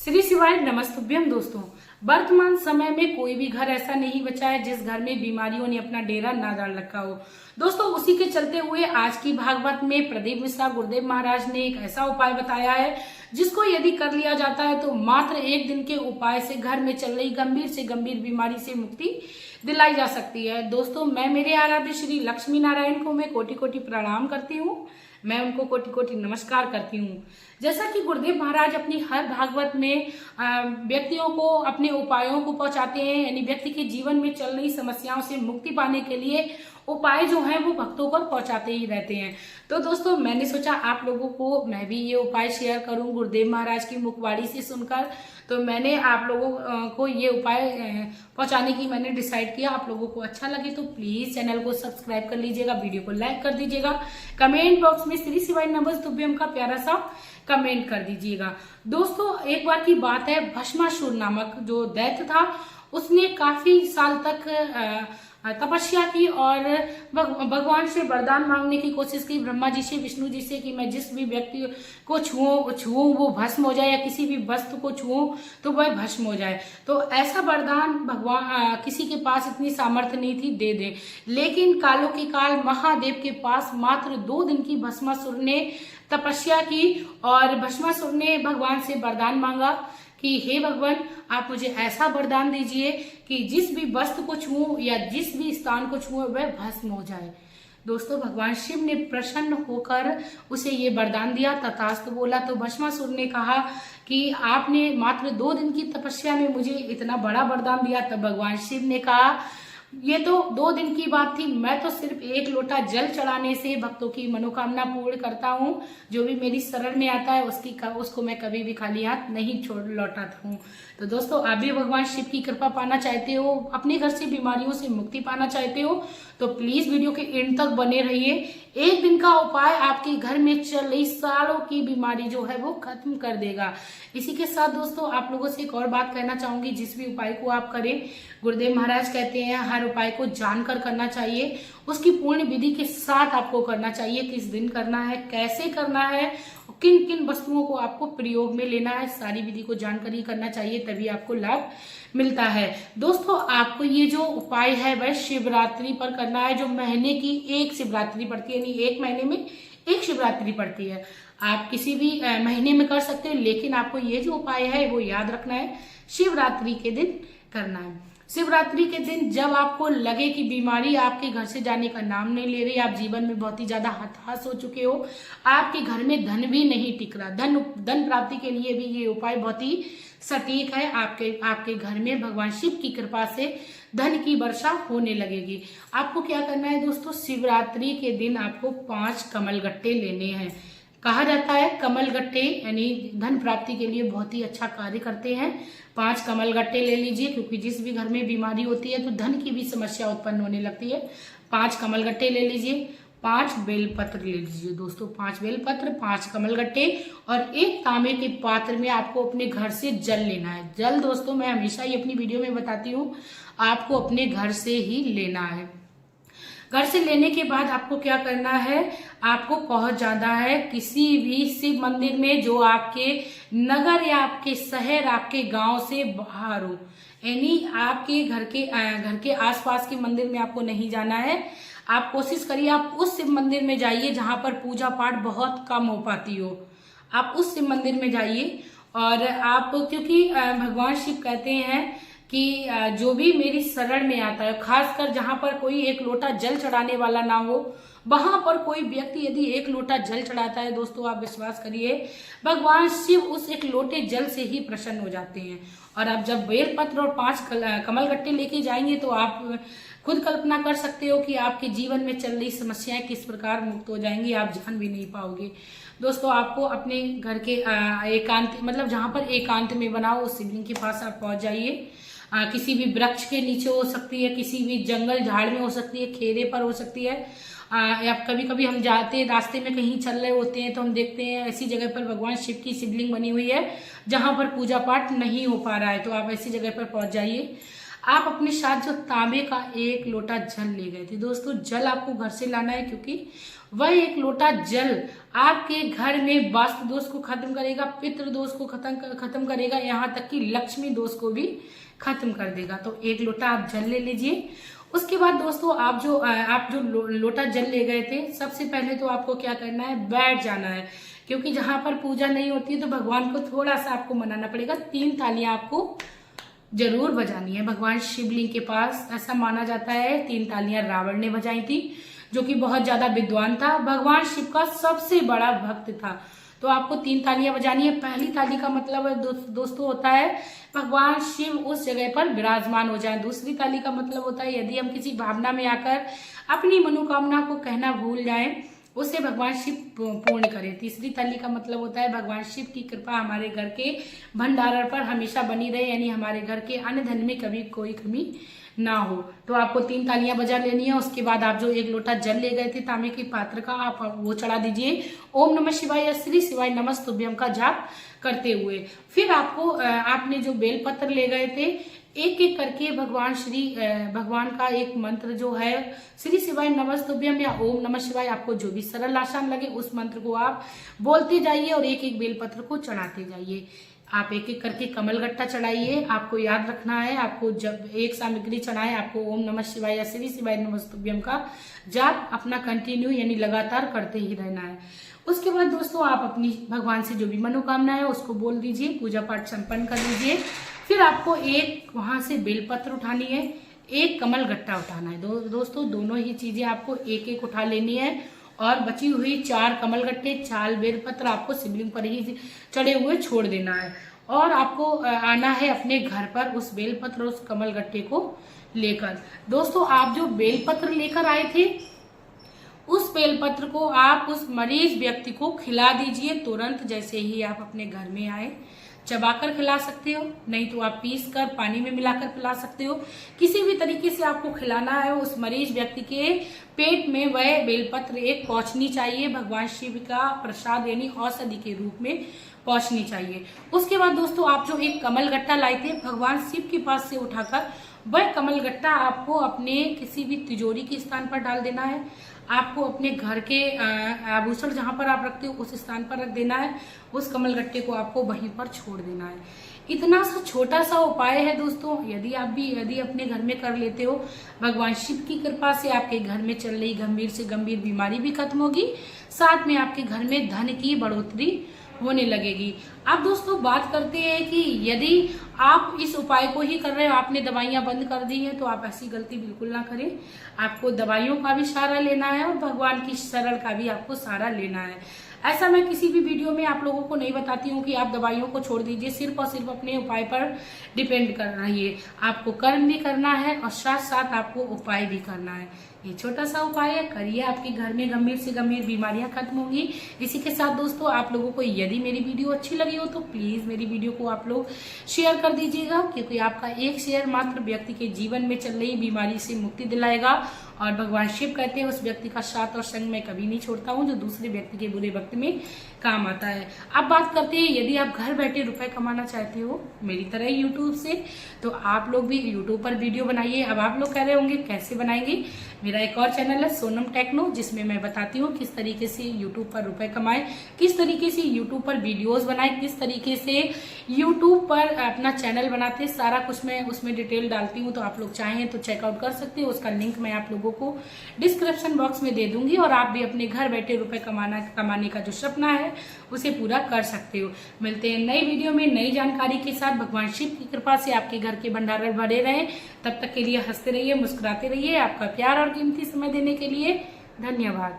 श्री शिवाय नमस्तुभ्यम। दोस्तों, वर्तमान समय में कोई भी घर ऐसा नहीं बचा है जिस घर में बीमारियों ने अपना डेरा ना डाल रखा हो। दोस्तों, उसी के चलते हुए आज की भागवत में प्रदीप मिश्रा गुरुदेव महाराज ने एक ऐसा उपाय बताया है जिसको यदि कर लिया जाता है तो मात्र एक दिन के उपाय से घर में चल रही गंभीर से गंभीर बीमारी से मुक्ति दिलाई जा सकती है। दोस्तों, मैं मेरे आराध्य श्री लक्ष्मी नारायण को मैं कोटि कोटि प्रणाम करती हूँ। मैं उनको कोटि कोटि नमस्कार करती हूँ। जैसा कि गुरुदेव महाराज अपनी हर भागवत में व्यक्तियों को अपने उपायों को पहुंचाते हैं, यानी व्यक्ति के जीवन में चल रही समस्याओं से मुक्ति पाने के लिए उपाय जो है वो भक्तों को पहुंचाते ही रहते हैं। तो दोस्तों, मैंने सोचा आप लोगों को मैं भी ये उपाय शेयर करूं गुरुदेव महाराज की मुखवाणी से सुनकर। तो मैंने आप लोगों को ये उपाय पहुंचाने की मैंने डिसाइड किया। आप लोगों को अच्छा लगे तो प्लीज चैनल को सब्सक्राइब कर लीजिएगा, वीडियो को लाइक कर दीजिएगा, कमेंट बॉक्स में श्री शिवाय नमस्तुभ्यम का प्यारा सा कमेंट कर दीजिएगा। दोस्तों, एक बार की बात है, भस्मासुर नामक जो दैत्य था उसने काफी साल तक तपस्या की और भगवान से वरदान मांगने की कोशिश की, ब्रह्मा जी से, विष्णु जी से, कि मैं जिस भी व्यक्ति को छुऊं वो भस्म हो जाए, या किसी भी वस्तु को छुऊं तो वह भस्म हो जाए। तो ऐसा वरदान भगवान किसी के पास इतनी सामर्थ्य नहीं थी दे दे, लेकिन कालों के काल महादेव के पास मात्र 2 दिन की भस्मासुर ने तपस्या की और भस्मासुर ने भगवान से वरदान मांगा कि हे भगवान, आप मुझे ऐसा वरदान दीजिए कि जिस भी वस्तु को छुऊं या जिस भी स्थान को छुऊं वह भस्म हो जाए। दोस्तों, भगवान शिव ने प्रसन्न होकर उसे ये वरदान दिया, तथास्तु बोला। तो भस्मासुर ने कहा कि आपने मात्र 2 दिन की तपस्या में मुझे इतना बड़ा वरदान दिया। तब भगवान शिव ने कहा, ये तो 2 दिन की बात थी, मैं तो सिर्फ 1 लोटा जल चढ़ाने से भक्तों की मनोकामना पूर्ण करता हूँ। जो भी मेरी शरण में आता है उसको मैं कभी भी खाली हाथ नहीं छोड़ लौटाता हूँ। तो दोस्तों, आप भी भगवान शिव की कृपा पाना चाहते हो, अपने घर से बीमारियों से मुक्ति पाना चाहते हो तो प्लीज वीडियो के एंड तक बने रहिए। एक दिन का उपाय आपके घर में चल रही सालों की बीमारी जो है वो खत्म कर देगा। इसी के साथ दोस्तों, आप लोगों से एक और बात कहना चाहूंगी, जिस भी उपाय को आप करें, गुरुदेव महाराज कहते हैं हर उपाय को जानकर करना चाहिए, उसकी पूर्ण विधि के साथ आपको करना चाहिए। किस दिन करना है, कैसे करना है, किन किन वस्तुओं को आपको प्रयोग में लेना है, सारी विधि को जानकर ही करना चाहिए, तभी आपको लाभ मिलता है। दोस्तों, आपको ये जो उपाय है वह शिवरात्रि पर करना है, जो महीने की एक शिवरात्रि पड़ती है, यानी 1 महीने में एक शिवरात्रि पड़ती है। आप किसी भी महीने में कर सकते हो, लेकिन आपको ये जो उपाय है वो याद रखना है, शिवरात्रि के दिन करना है। शिवरात्रि के दिन जब आपको लगे कि बीमारी आपके घर से जाने का नाम नहीं ले रही, आप जीवन में बहुत ही ज्यादा हताश हो चुके हो, आपके घर में धन भी नहीं टिक रहा, धन प्राप्ति के लिए भी ये उपाय बहुत ही सटीक है। आपके घर में भगवान शिव की कृपा से धन की वर्षा होने लगेगी। आपको क्या करना है दोस्तों, शिवरात्रि के दिन आपको 5 कमलगट्टे लेने हैं। कहा जाता है कमलगट्टे यानी धन प्राप्ति के लिए बहुत ही अच्छा कार्य करते हैं। 5 कमलगट्टे ले लीजिए, क्योंकि जिस भी घर में बीमारी होती है तो धन की भी समस्या उत्पन्न होने लगती है। 5 कमलगट्टे ले लीजिए, 5 बेलपत्र ले लीजिए दोस्तों, 5 बेलपत्र, 5 कमलगट्टे और 1 तांबे के पात्र में आपको अपने घर से जल लेना है। जल दोस्तों, मैं हमेशा ही अपनी वीडियो में बताती हूँ, आपको अपने घर से ही लेना है। घर से लेने के बाद आपको क्या करना है, आपको पहुंच जाना है किसी भी शिव मंदिर में जो आपके नगर या आपके शहर, आपके गांव से बाहर हो, यानी आपके घर के आसपास के मंदिर में आपको नहीं जाना है। आप कोशिश करिए आप उस शिव मंदिर में जाइए जहां पर पूजा पाठ बहुत कम हो पाती हो। आप उस शिव मंदिर में जाइए और आप, क्योंकि भगवान शिव कहते हैं कि जो भी मेरी शरण में आता है, खासकर जहां पर कोई 1 लोटा जल चढ़ाने वाला ना हो, वहां पर कोई व्यक्ति यदि 1 लोटा जल चढ़ाता है दोस्तों, आप विश्वास करिए भगवान शिव उस 1 लोटे जल से ही प्रसन्न हो जाते हैं। और आप जब बेलपत्र और 5 कमलगट्टे लेके जाएंगे तो आप खुद कल्पना कर सकते हो कि आपके जीवन में चल रही समस्याएं किस प्रकार मुक्त हो जाएंगी, आप जान भी नहीं पाओगे। दोस्तों, आपको अपने घर के एकांत, मतलब जहां पर एकांत में बनाओ उस शिवलिंग के पास आप पहुंच जाइए। किसी भी वृक्ष के नीचे हो सकती है, किसी भी जंगल झाड़ में हो सकती है, खेरे पर हो सकती है, या कभी कभी हम जाते हैं रास्ते में कहीं चल रहे होते हैं तो हम देखते हैं ऐसी जगह पर भगवान शिव की शिवलिंग बनी हुई है जहां पर पूजा पाठ नहीं हो पा रहा है, तो आप ऐसी जगह पर पहुंच जाइए। आप अपने साथ जो तांबे का 1 लोटा जल ले गए थे दोस्तों, जल आपको घर से लाना है, क्योंकि वह एक लोटा जल आपके घर में वास्तु दोष को खत्म करेगा, पितृ दोष को खत्म करेगा, यहाँ तक कि लक्ष्मी दोष को भी खत्म कर देगा। तो एक लोटा आप जल ले लीजिए। उसके बाद दोस्तों आप जो लोटा जल ले गए थे, सबसे पहले तो आपको क्या करना है, बैठ जाना है, क्योंकि जहां पर पूजा नहीं होती है तो भगवान को थोड़ा सा आपको मनाना पड़ेगा। 3 तालियां आपको जरूर बजानी है। भगवान शिवलिंग के पास ऐसा माना जाता है 3 तालियां रावण ने बजाई थी, जो कि बहुत ज्यादा विद्वान था, भगवान शिव का सबसे बड़ा भक्त था। तो आपको 3 तालियां बजानी है। पहली ताली का मतलब दोस्तों होता है भगवान शिव उस जगह पर विराजमान हो जाए। दूसरी ताली का मतलब होता है यदि हम किसी भावना में आकर अपनी मनोकामना को कहना भूल जाएं, उसे भगवान शिव पूर्ण करें। तीसरी ताली का मतलब होता है भगवान शिव की कृपा हमारे घर के भंडारण पर हमेशा बनी रहे, यानी हमारे घर के अन्न धन में कभी कोई कमी ना हो। तो आपको 3 तालियां बजा लेनी है। उसके बाद आप जो एक लोटा जल ले गए थे तांबे के पात्र का, आप वो चढ़ा दीजिए। ओम नमः शिवाय या श्री शिवाय नमस्तुभ्यम का जाप करते हुए फिर आपने जो बेलपत्र ले गए थे, एक एक करके भगवान का एक मंत्र जो है श्री शिवाय नमस्तुभ्यम या ओम नमः शिवाय, आपको जो भी सरल आसान लगे उस मंत्र को आप बोलते जाइए और एक एक बेलपत्र को चढ़ाते जाइए। आप एक एक करके कमलगट्टा चढ़ाइए। आपको याद रखना है, आपको जब एक सामग्री चढ़ाए आपको ओम नमः शिवाय या श्री शिवाय नमस्तुभ्यम का जाप अपना कंटिन्यू यानी लगातार करते ही रहना है। उसके बाद दोस्तों आप अपनी भगवान से जो भी मनोकामना है उसको बोल दीजिए, पूजा पाठ संपन्न कर लीजिए। फिर आपको एक वहां से बेलपत्र उठानी है, एक कमल गट्टा उठाना है। दोस्तों दोनों ही चीजें आपको एक एक उठा लेनी है और बची हुई 4 कमल गट्टे 4 बेलपत्र आपको शिवलिंग पर ही चढ़े हुए छोड़ देना है और आपको आना है अपने घर पर उस बेलपत्र उस कमल गट्टे को लेकर। दोस्तों आप जो बेलपत्र लेकर आए थे उस बेलपत्र को आप उस मरीज व्यक्ति को खिला दीजिए तुरंत, जैसे ही आप अपने घर में आए। चबाकर खिला सकते हो, नहीं तो आप पीस कर पानी में मिलाकर पिला सकते हो। किसी भी तरीके से आपको खिलाना है। उस मरीज व्यक्ति के पेट में वह बेलपत्र एक पहुंचनी चाहिए, भगवान शिव का प्रसाद यानी औषधि के रूप में पहुंचनी चाहिए। उसके बाद दोस्तों आप जो एक कमल गट्टा लाए थे भगवान शिव के पास से उठाकर, वह कमल गट्टा आपको अपने किसी भी तिजोरी के स्थान पर डाल देना है। आपको अपने घर के आभूषण जहां पर आप रखते हो उस स्थान पर रख देना है। उस कमल गट्टे को आपको वहीं पर छोड़ देना है। इतना सा छोटा सा उपाय है दोस्तों, यदि अपने घर में कर लेते हो, भगवान शिव की कृपा से आपके घर में चल रही गंभीर से गंभीर बीमारी भी खत्म होगी, साथ में आपके घर में धन की बढ़ोतरी होने लगेगी। अब दोस्तों बात करते हैं कि यदि आप इस उपाय को ही कर रहे हो, आपने दवाइयां बंद कर दी है, तो आप ऐसी गलती बिल्कुल ना करें। आपको दवाइयों का भी सहारा लेना है और भगवान की शरण का भी आपको सहारा लेना है। ऐसा मैं किसी भी वीडियो में आप लोगों को नहीं बताती हूँ कि आप दवाइयों को छोड़ दीजिए, सिर्फ और सिर्फ अपने उपाय पर डिपेंड कर रहिए। आपको कर्म भी करना है और साथ साथ आपको उपाय भी करना है। ये छोटा सा उपाय है, करिए, आपके घर में गंभीर से गंभीर बीमारियां खत्म होंगी। इसी के साथ दोस्तों आप लोगों को यदि मेरी वीडियो अच्छी लगी हो तो प्लीज मेरी वीडियो को आप लोग शेयर कर दीजिएगा, क्योंकि आपका एक शेयर मात्र व्यक्ति के जीवन में चल रही बीमारी से मुक्ति दिलाएगा। और भगवान शिव कहते हैं उस व्यक्ति का साथ और संग मैं कभी नहीं छोड़ता हूँ जो दूसरे व्यक्ति के बुरे वक्त में काम आता है। अब बात करते हैं यदि आप घर बैठे रुपए कमाना चाहते हो मेरी तरह यूट्यूब से, तो आप लोग भी यूट्यूब पर वीडियो बनाइए। अब आप लोग कह रहे होंगे कैसे बनाएंगे। मेरा एक और चैनल है सोनम टेक्नो, जिसमें मैं बताती हूँ किस तरीके से यूट्यूब पर रुपए कमाएं, किस तरीके से यूट्यूब पर वीडियोस बनाएं, किस तरीके से यूट्यूब पर अपना चैनल बनाते, सारा कुछ मैं उसमें डिटेल डालती हूँ। तो आप लोग चाहें तो चेकआउट कर सकते हो, उसका लिंक मैं आप लोगों को डिस्क्रिप्शन बॉक्स में दे दूंगी और आप भी अपने घर बैठे रुपए कमाने का जो सपना है उसे पूरा कर सकते हो। मिलते हैं नई वीडियो में नई जानकारी के साथ। भगवान शिव की कृपा से आपके घर के भंडार भरे रहें। तब तक के लिए हंसते रहिए, मुस्कुराते रहिए। आपका प्यार और कीमती समय देने के लिए धन्यवाद।